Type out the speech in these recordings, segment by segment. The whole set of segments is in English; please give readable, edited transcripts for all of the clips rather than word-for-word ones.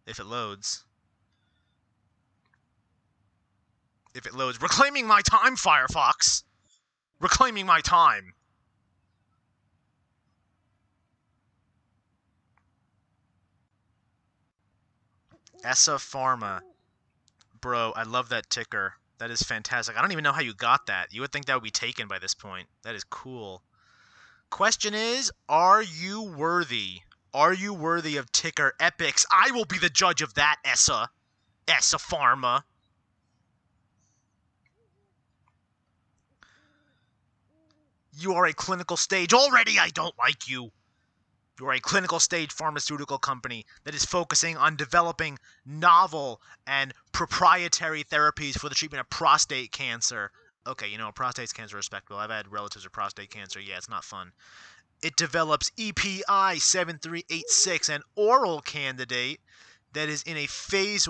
If it loads. If it loads. Reclaiming my time, Firefox! Reclaiming my time! ESSA Pharma. Bro, I love that ticker. That is fantastic. I don't even know how you got that. You would think that would be taken by this point. That is cool. Question is, are you worthy? Are you worthy of ticker EPIX? I will be the judge of that, ESSA. ESSA Pharma. You are a clinical stage. Already I don't like you. You are a clinical stage pharmaceutical company that is focusing on developing novel and proprietary therapies for the treatment of prostate cancer. Okay, you know, prostate cancer is respectable. I've had relatives with prostate cancer. Yeah, it's not fun. It develops EPI 7386, an oral candidate that is in a phase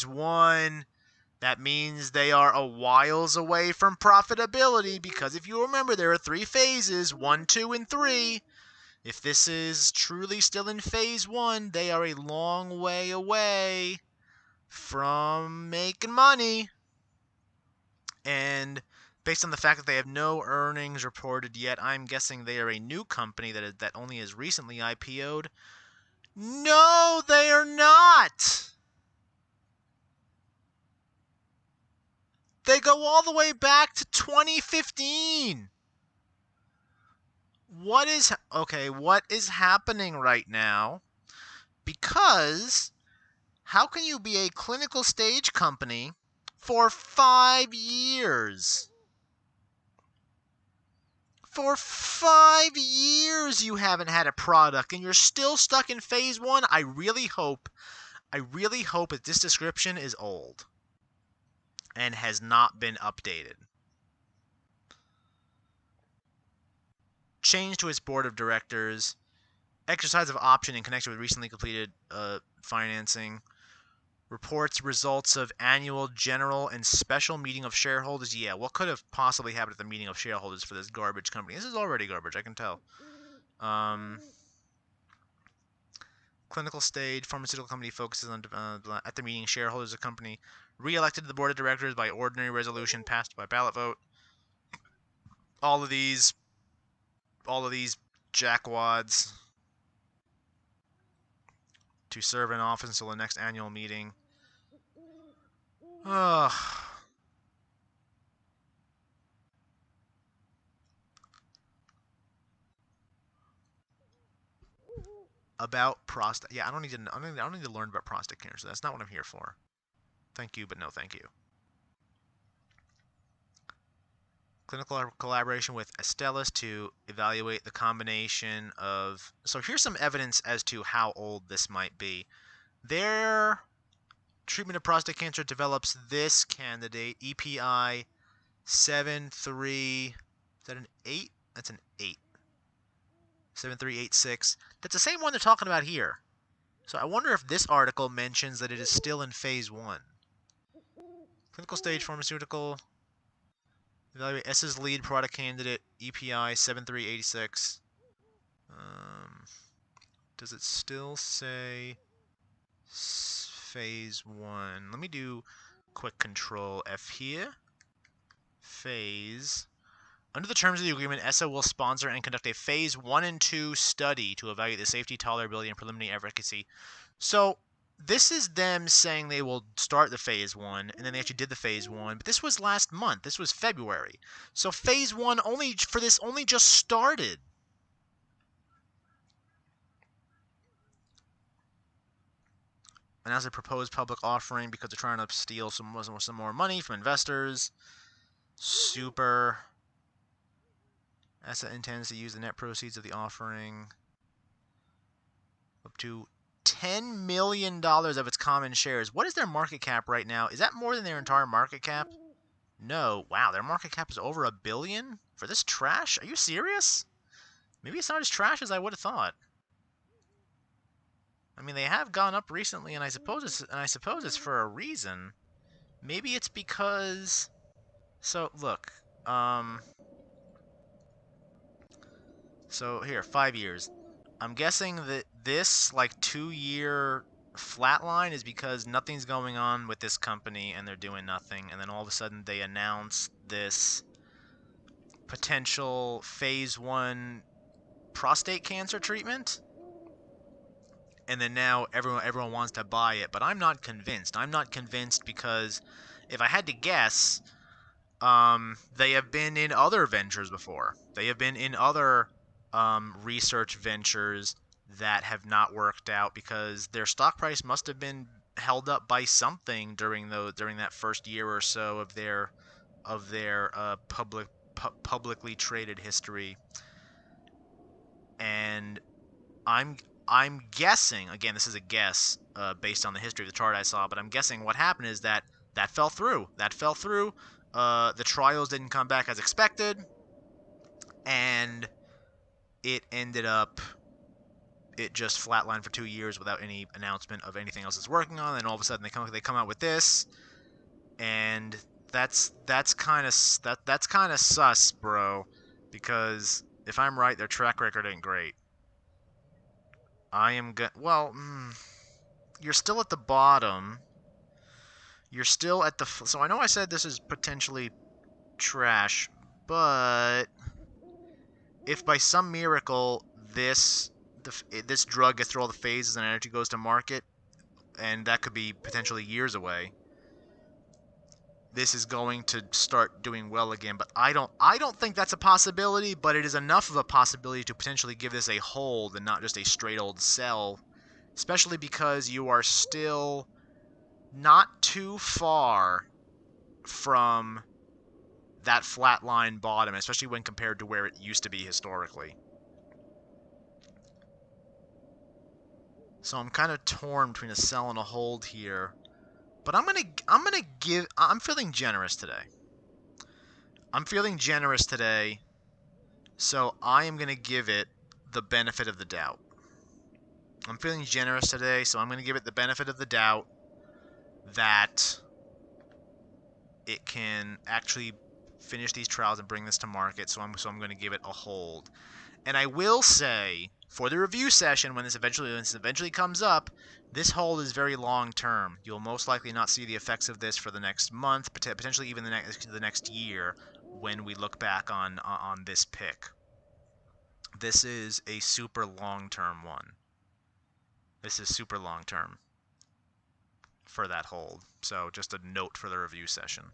1. That means they are a whiles away from profitability because if you remember, there are 3 phases, 1, 2, and 3. If this is truly still in phase 1, they are a long way away from making money. And based on the fact that they have no earnings reported yet, I'm guessing they are a new company that only has recently IPO'd. No, they are not! They go all the way back to 2015. What is happening right now? Because how can you be a clinical stage company for 5 years? For 5 years you haven't had a product and you're still stuck in phase 1? I really hope that this description is old and has not been updated. Change to its board of directors. Exercise of option in connection with recently completed financing. Reports results of annual general and special meeting of shareholders. Yeah, what could have possibly happened at the meeting of shareholders for this garbage company? This is already garbage, I can tell. Clinical stage pharmaceutical company focuses on at the meeting shareholders of the company re-elected to the board of directors by ordinary resolution passed by ballot vote. All of these jackwads to serve in office until the next annual meeting. Ugh. About prostate. Yeah, I don't need to learn about prostate cancer. That's not what I'm here for. Thank you, but no thank you. Clinical collaboration with Astellas to evaluate the combination of... So here's some evidence as to how old this might be. Their treatment of prostate cancer develops this candidate, EPI 73... Is that an 8? That's an 8. 7386. That's the same one they're talking about here. So I wonder if this article mentions that it is still in phase 1. Clinical stage pharmaceutical... Evaluate ESSA's lead product candidate, EPI 7386. Does it still say phase 1? Let me do quick control F here. Phase. Under the terms of the agreement, ESSA will sponsor and conduct a phase 1 and 2 study to evaluate the safety, tolerability, and preliminary efficacy. So this is them saying they will start the phase 1, and then they actually did the phase 1, but this was last month. This was February. So phase 1 only just started. And as a proposed public offering because they're trying to steal some more money from investors. Super. ESSA intends to use the net proceeds of the offering up to $10 million of its common shares. What is their market cap right now? Is that more than their entire market cap? No. Wow, their market cap is over $1 billion for this trash? Are you serious? Maybe it's not as trash as I would have thought. I mean, they have gone up recently, and I suppose it's for a reason. Maybe it's because... So, look. So, here, 5 years. I'm guessing that this, like, 2-year flatline is because nothing's going on with this company and they're doing nothing, and then all of a sudden they announce this potential phase 1 prostate cancer treatment, and then now everyone wants to buy it, but I'm not convinced. I'm not convinced because if I had to guess, they have been in other ventures before. They have been in other research ventures that have not worked out because their stock price must have been held up by something during that first year or so of their publicly traded history. And I'm guessing, again, this is a guess based on the history of the chart I saw, but I'm guessing what happened is that fell through. That fell through. The trials didn't come back as expected, and it ended up, it just flatlined for 2 years without any announcement of anything else it's working on. And all of a sudden they come out with this, and that's kind of sus, bro. Because if I'm right, their track record ain't great. You're still at the bottom. You're still at the... So I know I said this is potentially trash, but if by some miracle this drug gets through all the phases and energy goes to market, and that could be potentially years away, this is going to start doing well again. But I don't think that's a possibility, but it is enough of a possibility to potentially give this a hold and not just a straight old sell, especially because you are still not too far from that flatline bottom, especially when compared to where it used to be historically. So I'm kind of torn between a sell and a hold here, but I'm feeling generous today. So I am gonna give it the benefit of the doubt. I'm feeling generous today, so I'm gonna give it the benefit of the doubt that it can actually finish these trials and bring this to market. So I'm going to give it a hold. And I will say, for the review session, when this eventually comes up, this hold is very long term. You'll most likely not see the effects of this for the next month, potentially even the next year, when we look back on this pick. This is a super long term one. This is super long term for that hold. So just a note for the review session.